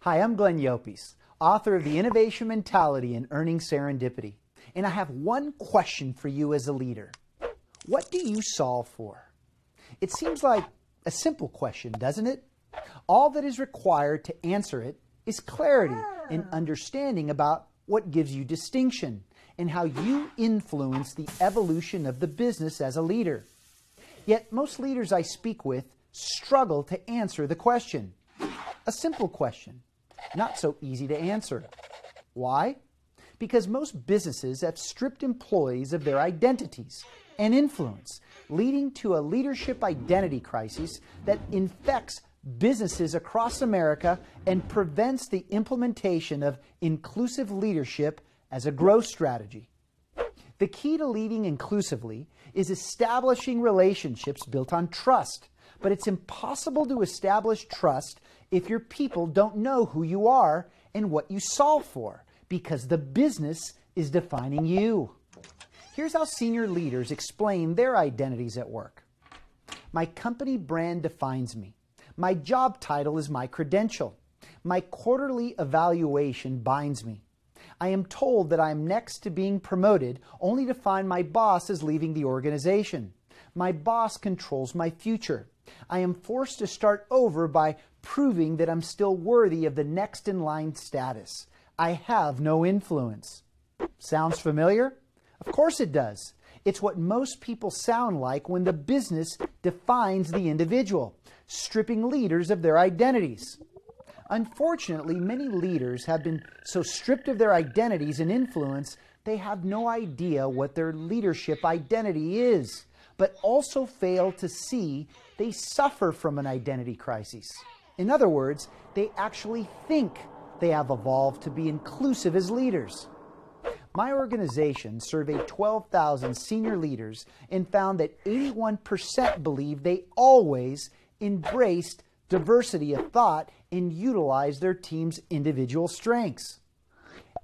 Hi, I'm Llopis, author of The Innovation Mentality and Earning Serendipity. And I have one question for you as a leader. What do you solve for? It seems like a simple question, doesn't it? All that is required to answer it is clarity and understanding about what gives you distinction and how you influence the evolution of the business as a leader. Yet most leaders I speak with struggle to answer the question. A simple question, not so easy to answer. Why? Because most businesses have stripped employees of their identities and influence, leading to a leadership identity crisis that infects businesses across America and prevents the implementation of inclusive leadership as a growth strategy. The key to leading inclusively is establishing relationships built on trust, but it's impossible to establish trust if your people don't know who you are and what you solve for, because the business is defining you. Here's how senior leaders explain their identities at work. My company brand defines me. My job title is my credential. My quarterly evaluation binds me. I am told that I am next to being promoted only to find my boss is leaving the organization. My boss controls my future. I am forced to start over by proving that I'm still worthy of the next in line status. I have no influence. Sounds familiar? Of course it does. It's what most people sound like when the business defines the individual, stripping leaders of their identities. Unfortunately, many leaders have been so stripped of their identities and influence, they have no idea what their leadership identity is, but also fail to see they suffer from an identity crisis. In other words, they actually think they have evolved to be inclusive as leaders. My organization surveyed 12,000 senior leaders and found that 81% believe they always embraced diversity of thought and utilized their team's individual strengths.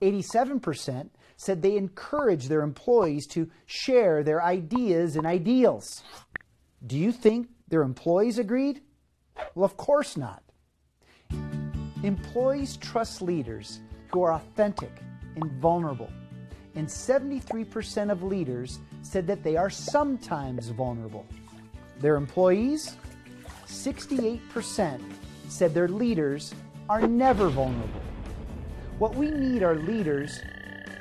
87% said they encourage their employees to share their ideas and ideals. Do you think their employees agreed? Well, of course not. Employees trust leaders who are authentic and vulnerable. And 73% of leaders said that they are sometimes vulnerable. Their employees? 68% said their leaders are never vulnerable. What we need are leaders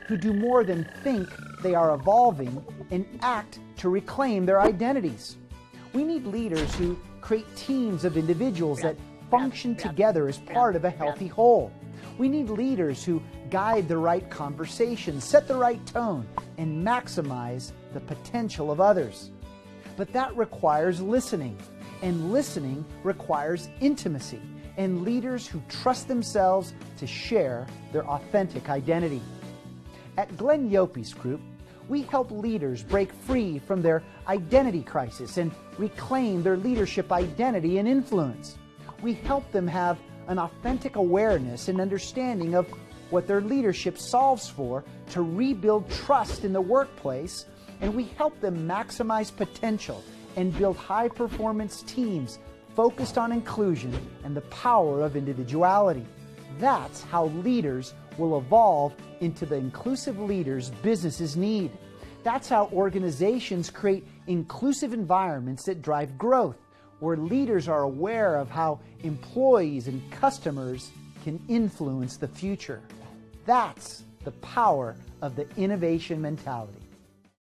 who do more than think they are evolving and act to reclaim their identities. We need leaders who create teams of individuals that function together as part of a healthy whole. We need leaders who guide the right conversation, set the right tone, and maximize the potential of others. But that requires listening, and listening requires intimacy and leaders who trust themselves to share their authentic identity. At Llopis Group, we help leaders break free from their identity crisis and reclaim their leadership identity and influence. We help them have an authentic awareness and understanding of what their leadership solves for to rebuild trust in the workplace, and we help them maximize potential and build high-performance teams focused on inclusion and the power of individuality. That's how leaders will evolve into the inclusive leaders businesses need. That's how organizations create inclusive environments that drive growth, where leaders are aware of how employees and customers can influence the future. That's the power of the innovation mentality.